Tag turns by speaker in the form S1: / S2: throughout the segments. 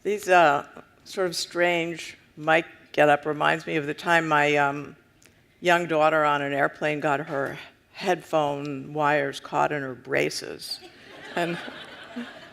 S1: These sort of strange mic getup reminds me of the time my young daughter on an airplane got her headphone wires caught in her braces and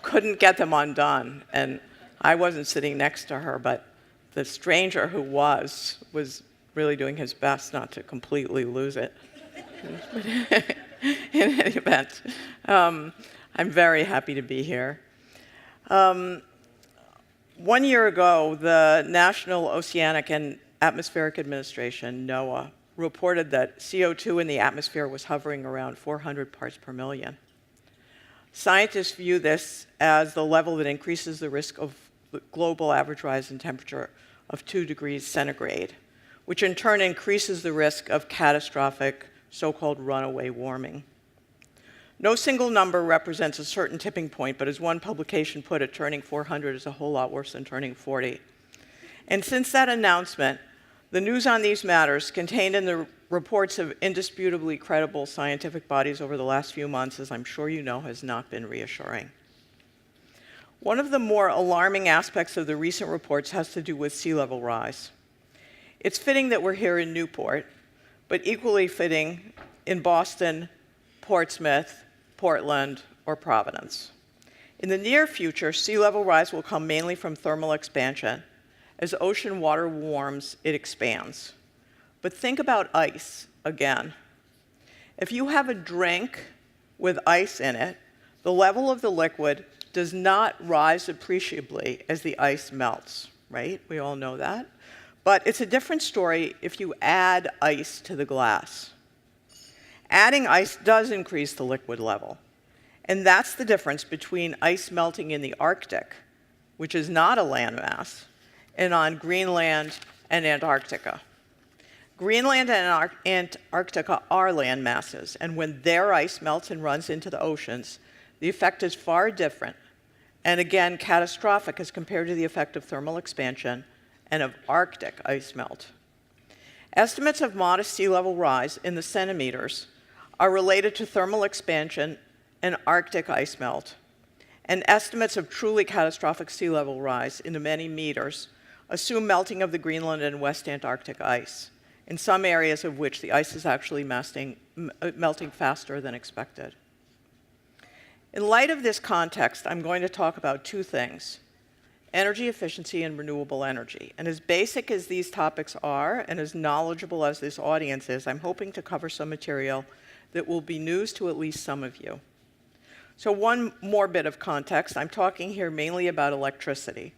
S1: couldn't get them undone. And I wasn't sitting next to her, but the stranger who was really doing his best not to completely lose it. In any event, I'm very happy to be here. 1 year ago, the National Oceanic and Atmospheric Administration, NOAA, reported that CO2 in the atmosphere was hovering around 400 parts per million. Scientists view this as the level that increases the risk of the global average rise in temperature of 2 degrees centigrade, which in turn increases the risk of catastrophic so-called runaway warming. No single number represents a certain tipping point, but as one publication put it, turning 400 is a whole lot worse than turning 40. And since that announcement, the news on these matters contained in the reports of indisputably credible scientific bodies over the last few months, as I'm sure you know, has not been reassuring. One of the more alarming aspects of the recent reports has to do with sea level rise. It's fitting that we're here in Newport, but equally fitting in Boston, Portsmouth, Portland, or Providence. In the near future, sea level rise will come mainly from thermal expansion. As ocean water warms, it expands. But think about ice again. If you have a drink with ice in it, the level of the liquid does not rise appreciably as the ice melts, right? We all know that. But it's a different story if you add ice to the glass. Adding ice does increase the liquid level. And that's the difference between ice melting in the Arctic, which is not a landmass, and on Greenland and Antarctica. Greenland and Antarctica are land masses, and when their ice melts and runs into the oceans, the effect is far different, and again, catastrophic as compared to the effect of thermal expansion and of Arctic ice melt. Estimates of modest sea level rise in the centimeters are related to thermal expansion and Arctic ice melt, and estimates of truly catastrophic sea level rise in the many meters assume melting of the Greenland and West Antarctic ice, in some areas of which the ice is actually melting faster than expected. In light of this context, I'm going to talk about two things: energy efficiency and renewable energy. And as basic as these topics are, and as knowledgeable as this audience is, I'm hoping to cover some material that will be news to at least some of you. So one more bit of context. I'm talking here mainly about electricity.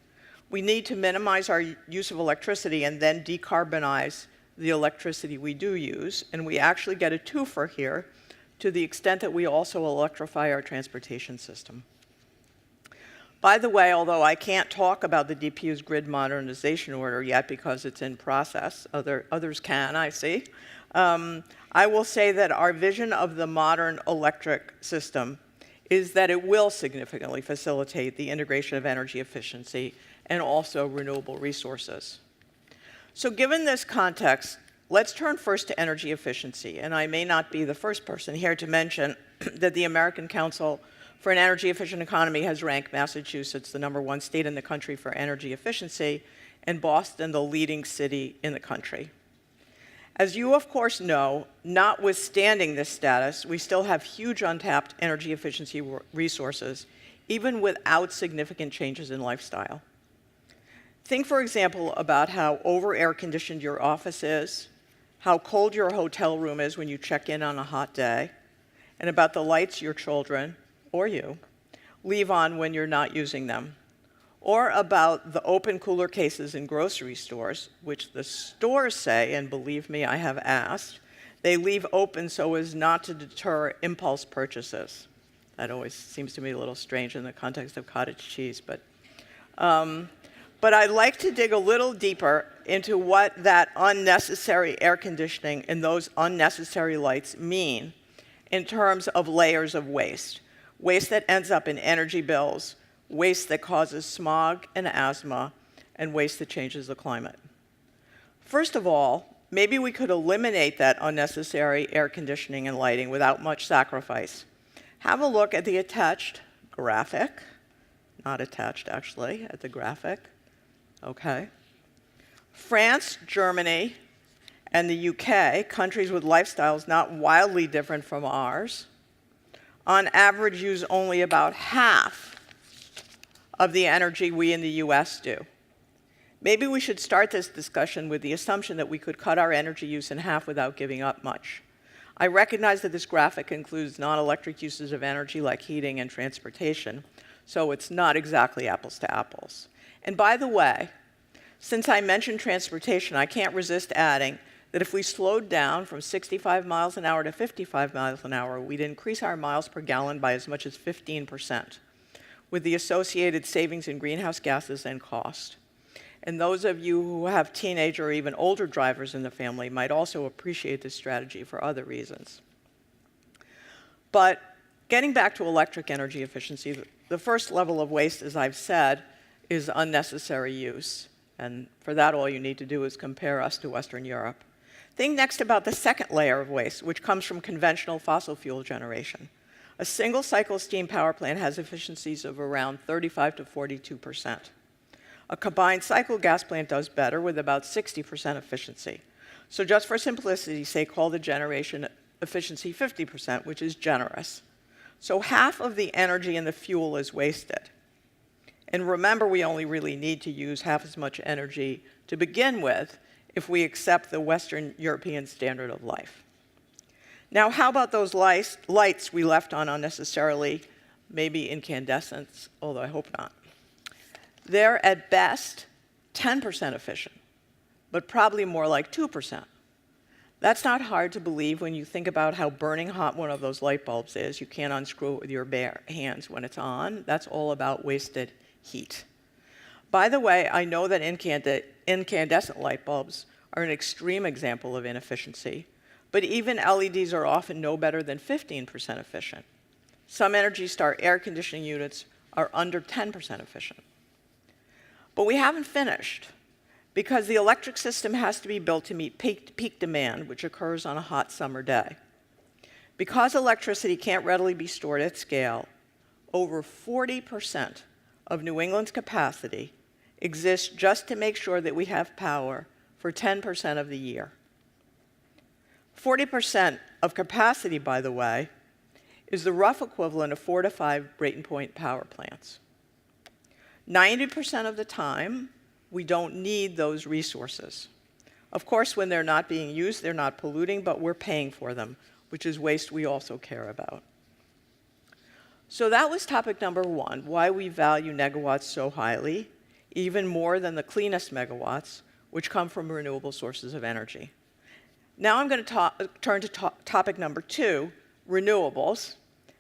S1: We need to minimize our use of electricity and then decarbonize the electricity we do use, and we actually get a twofer here to the extent that we also electrify our transportation system. By the way, although I can't talk about the DPU's grid modernization order yet because it's in process, others can, I see, I will say that our vision of the modern electric system is that it will significantly facilitate the integration of energy efficiency and also renewable resources. So given this context, let's turn first to energy efficiency. And I may not be the first person here to mention that the American Council for an Energy Efficient Economy has ranked Massachusetts the #1 state in the country for energy efficiency, and Boston the leading city in the country. As you, of course, know, notwithstanding this status, we still have huge untapped energy efficiency resources, even without significant changes in lifestyle. Think, for example, about how over-air-conditioned your office is, how cold your hotel room is when you check in on a hot day, and about the lights your children, or you, leave on when you're not using them, or about the open cooler cases in grocery stores, which the stores say, and believe me, I have asked, they leave open so as not to deter impulse purchases. That always seems to me a little strange in the context of cottage cheese, but I'd like to dig a little deeper into what that unnecessary air conditioning and those unnecessary lights mean in terms of layers of waste. Waste that ends up in energy bills, waste that causes smog and asthma, and waste that changes the climate. First of all, maybe we could eliminate that unnecessary air conditioning and lighting without much sacrifice. Have a look at the attached graphic. not attached actually, at the graphic. Okay. France, Germany, and the UK, countries with lifestyles not wildly different from ours, on average use only about half of the energy we in the US do. Maybe we should start this discussion with the assumption that we could cut our energy use in half without giving up much. I recognize that this graphic includes non-electric uses of energy like heating and transportation, so it's not exactly apples to apples. And by the way, since I mentioned transportation, I can't resist adding that if we slowed down from 65 miles an hour to 55 miles an hour, we'd increase our miles per gallon by as much as 15%, with the associated savings in greenhouse gases and cost. And those of you who have teenage or even older drivers in the family might also appreciate this strategy for other reasons. But getting back to electric energy efficiency, the first level of waste, as I've said, is unnecessary use. And for that, all you need to do is compare us to Western Europe. Think next about the second layer of waste, which comes from conventional fossil fuel generation. A single cycle steam power plant has efficiencies of around 35 to 42%. A combined cycle gas plant does better with about 60% efficiency. So just for simplicity's sake, call the generation efficiency 50%, which is generous. So half of the energy in the fuel is wasted. And remember, we only really need to use half as much energy to begin with if we accept the Western European standard of life. Now, how about those lights we left on unnecessarily, maybe incandescents, although I hope not? They're at best 10% efficient, but probably more like 2%. That's not hard to believe when you think about how burning hot one of those light bulbs is. You can't unscrew it with your bare hands when it's on. That's all about wasted heat. By the way, I know that incandescent light bulbs are an extreme example of inefficiency, but even LEDs are often no better than 15% efficient. Some Energy Star air conditioning units are under 10% efficient. But we haven't finished, because the electric system has to be built to meet peak demand, which occurs on a hot summer day. Because electricity can't readily be stored at scale, over 40% of New England's capacity exists just to make sure that we have power for 10% of the year. 40% of capacity, by the way, is the rough equivalent of 4 to 5 Brayton Point power plants. 90% of the time, we don't need those resources. Of course, when they're not being used, they're not polluting, but we're paying for them, which is waste we also care about. So that was topic number one, why we value negawatts so highly, even more than the cleanest megawatts, which come from renewable sources of energy. Now I'm going to turn to topic number two, renewables,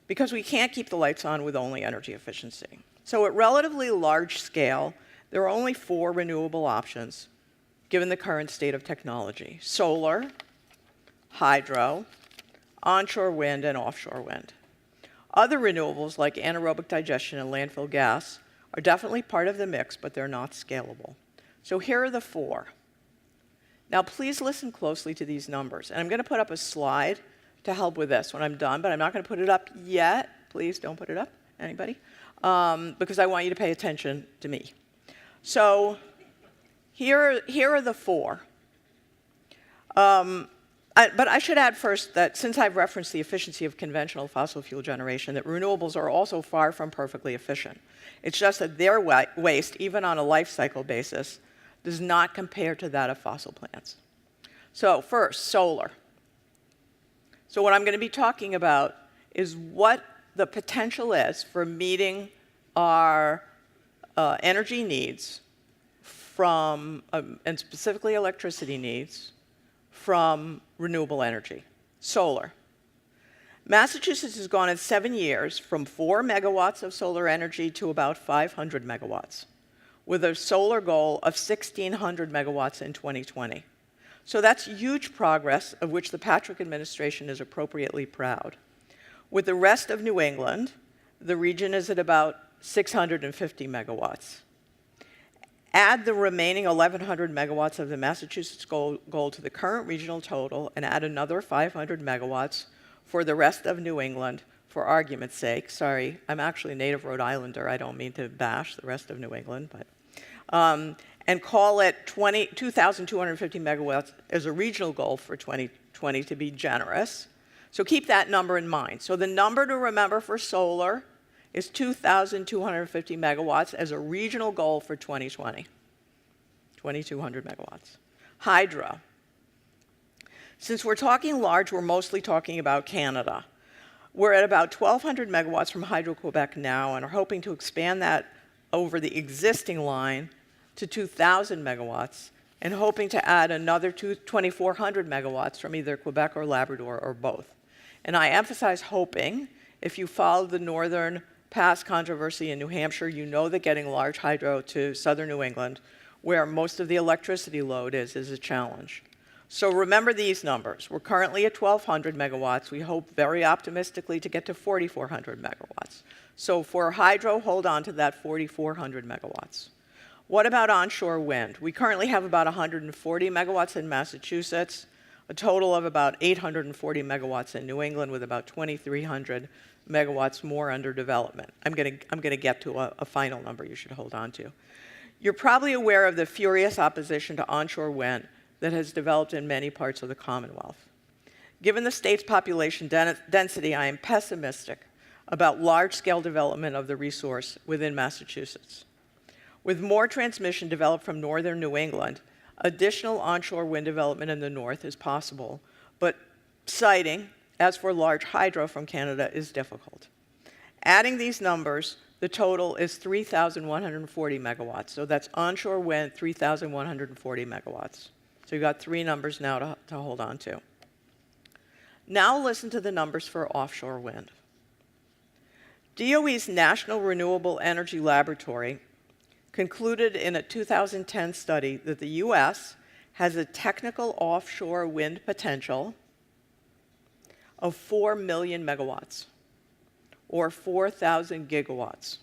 S1: because we can't keep the lights on with only energy efficiency. So at relatively large scale, there are only 4 renewable options, given the current state of technology: solar, hydro, onshore wind, and offshore wind. Other renewables, like anaerobic digestion and landfill gas, are definitely part of the mix, but they're not scalable. So here are the 4. Now, please listen closely to these numbers. And I'm going to put up a slide to help with this when I'm done, but I'm not going to put it up yet. Please don't put it up, anybody, because I want you to pay attention to me. So here are the 4. But I should add first that since I've referenced the efficiency of conventional fossil fuel generation, that renewables are also far from perfectly efficient. It's just that their waste, even on a life cycle basis, does not compare to that of fossil plants. So first, solar. So what I'm going to be talking about is what the potential is for meeting our energy needs from, and specifically electricity needs, from renewable energy. Solar. Massachusetts has gone in 7 years from 4 megawatts of solar energy to about 500 megawatts, with a solar goal of 1,600 megawatts in 2020. So that's huge progress, of which the Patrick administration is appropriately proud. With the rest of New England, the region is at about 650 megawatts. Add the remaining 1,100 megawatts of the Massachusetts goal to the current regional total, and add another 500 megawatts for the rest of New England for argument's sake. Sorry, I'm actually a native Rhode Islander. I don't mean to bash the rest of New England, but and call it 2,250 megawatts as a regional goal for 2020 to be generous. So keep that number in mind. So the number to remember for solar is 2,250 megawatts as a regional goal for 2020, 2,200 megawatts. Hydro. Since we're talking large, we're mostly talking about Canada. We're at about 1,200 megawatts from Hydro-Quebec now and are hoping to expand that over the existing line to 2,000 megawatts and hoping to add another 2,400 megawatts from either Quebec or Labrador or both. And I emphasize hoping. If you follow the Northern Pass controversy in New Hampshire, you know that getting large hydro to southern New England, where most of the electricity load is a challenge. So remember these numbers. We're currently at 1,200 megawatts. We hope very optimistically to get to 4,400 megawatts. So for hydro, hold on to that 4,400 megawatts. What about onshore wind? We currently have about 140 megawatts in Massachusetts, a total of about 840 megawatts in New England, with about 2,300 megawatts more under development. I'm going to get to a final number you should hold on to. You're probably aware of the furious opposition to onshore wind that has developed in many parts of the Commonwealth. Given the state's population density, I am pessimistic about large-scale development of the resource within Massachusetts. With more transmission developed from northern New England, additional onshore wind development in the north is possible, but siting, as for large hydro from Canada, is difficult. Adding these numbers, the total is 3,140 megawatts. So that's onshore wind, 3,140 megawatts. So you've got three numbers now to hold on to. Now listen to the numbers for offshore wind. DOE's National Renewable Energy Laboratory concluded in a 2010 study that the US has a technical offshore wind potential of 4 million megawatts, or 4,000 gigawatts.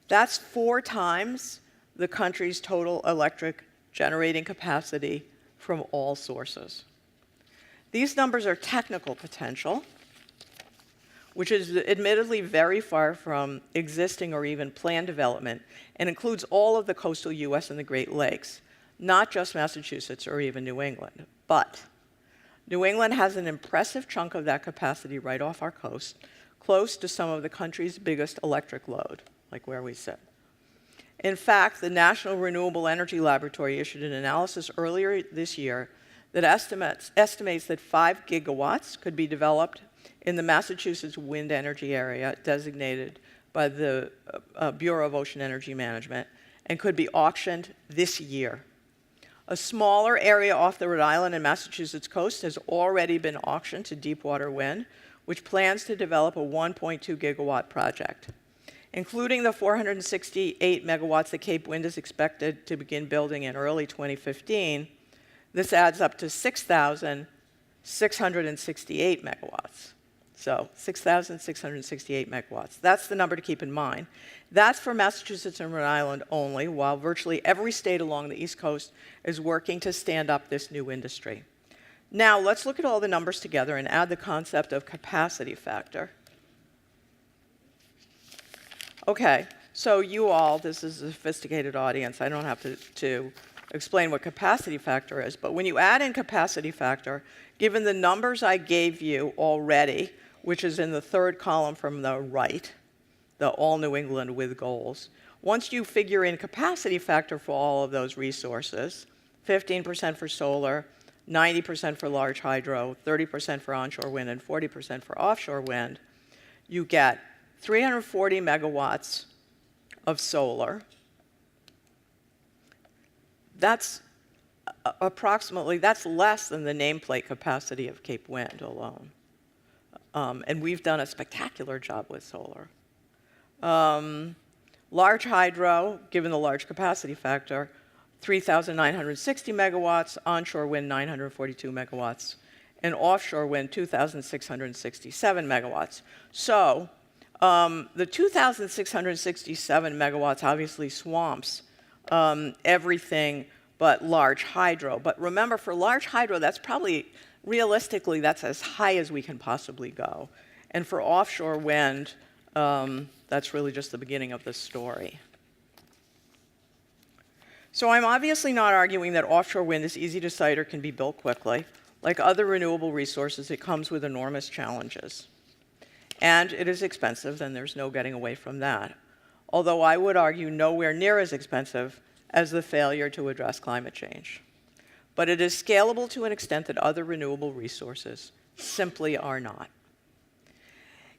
S1: That's 4 times the country's total electric generating capacity from all sources. These numbers are technical potential, which is admittedly very far from existing or even planned development, and includes all of the coastal US and the Great Lakes, not just Massachusetts or even New England. But New England has an impressive chunk of that capacity right off our coast, close to some of the country's biggest electric load, like where we sit. In fact, the National Renewable Energy Laboratory issued an analysis earlier this year that estimates that 5 gigawatts could be developed in the Massachusetts wind energy area designated by the Bureau of Ocean Energy Management and could be auctioned this year. A smaller area off the Rhode Island and Massachusetts coast has already been auctioned to Deepwater Wind, which plans to develop a 1.2 gigawatt project. Including the 468 megawatts that Cape Wind is expected to begin building in early 2015, this adds up to 6,668 megawatts. So 6,668 megawatts. That's the number to keep in mind. That's for Massachusetts and Rhode Island only, while virtually every state along the East Coast is working to stand up this new industry. Now, let's look at all the numbers together and add the concept of capacity factor. Okay, so you all, this is a sophisticated audience. I don't have to explain what capacity factor is, but when you add in capacity factor, given the numbers I gave you already, which is in the third column from the right, the all New England with goals, once you figure in capacity factor for all of those resources, 15% for solar, 90% for large hydro, 30% for onshore wind, and 40% for offshore wind, you get 340 megawatts of solar. That's that's less than the nameplate capacity of Cape Wind alone. And we've done a spectacular job with solar. Large hydro, given the large capacity factor, 3,960 megawatts, onshore wind 942 megawatts, and offshore wind 2,667 megawatts. So the 2,667 megawatts obviously swamps everything but large hydro. But remember, for large hydro, that's probably, realistically, that's as high as we can possibly go. And for offshore wind, that's really just the beginning of the story. So I'm obviously not arguing that offshore wind is easy to site or can be built quickly. Like other renewable resources, it comes with enormous challenges. And it is expensive, and there's no getting away from that. Although I would argue nowhere near as expensive as the failure to address climate change. But it is scalable to an extent that other renewable resources simply are not.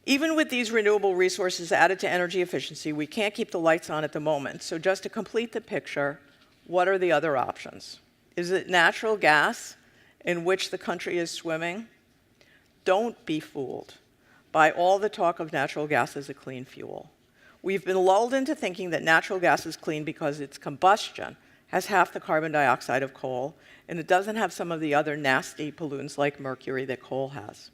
S1: Even with these renewable resources added to energy efficiency, we can't keep the lights on at the moment. So just to complete the picture, what are the other options? Is it natural gas, in which the country is swimming? Don't be fooled by all the talk of natural gas as a clean fuel. We've been lulled into thinking that natural gas is clean because its combustion has half the carbon dioxide of coal, and it doesn't have some of the other nasty pollutants like mercury that coal has.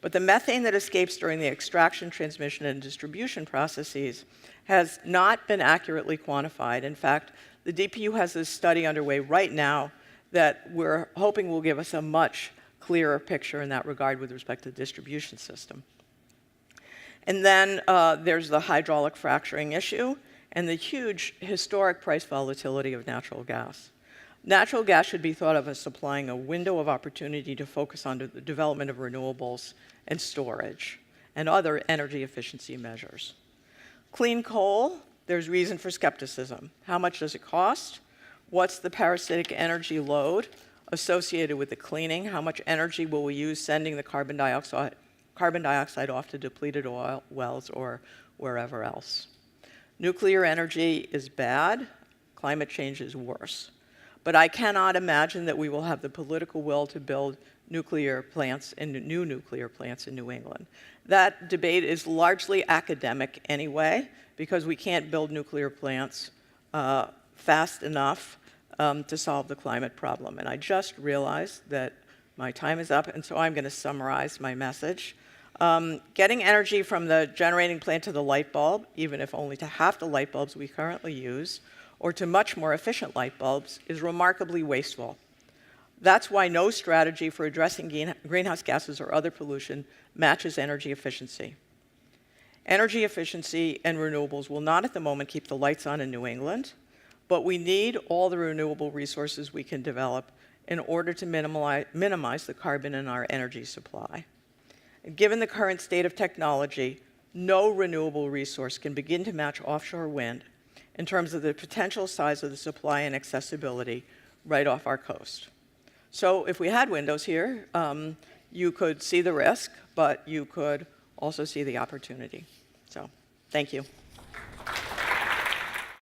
S1: But the methane that escapes during the extraction, transmission, and distribution processes has not been accurately quantified. In fact, the DPU has this study underway right now that we're hoping will give us a much clearer picture in that regard with respect to the distribution system. And then there's the hydraulic fracturing issue and the huge historic price volatility of natural gas. Natural gas should be thought of as supplying a window of opportunity to focus on the development of renewables and storage and other energy efficiency measures. Clean coal, there's reason for skepticism. How much does it cost? What's the parasitic energy load associated with the cleaning? How much energy will we use sending the carbon dioxide off to depleted oil wells or wherever else? Nuclear energy is bad. Climate change is worse. But I cannot imagine that we will have the political will to build nuclear plants and new nuclear plants in New England. That debate is largely academic anyway, because we can't build nuclear plants fast enough to solve the climate problem. And I just realized that my time is up, and so I'm going to summarize my message. Getting energy from the generating plant to the light bulb, even if only to half the light bulbs we currently use, or to much more efficient light bulbs, is remarkably wasteful. That's why no strategy for addressing greenhouse gases or other pollution matches energy efficiency. Energy efficiency and renewables will not at the moment keep the lights on in New England, but we need all the renewable resources we can develop in order to minimize the carbon in our energy supply. Given the current state of technology, no renewable resource can begin to match offshore wind in terms of the potential size of the supply and accessibility right off our coast. So if we had windows here, you could see the risk, but you could also see the opportunity. So thank you.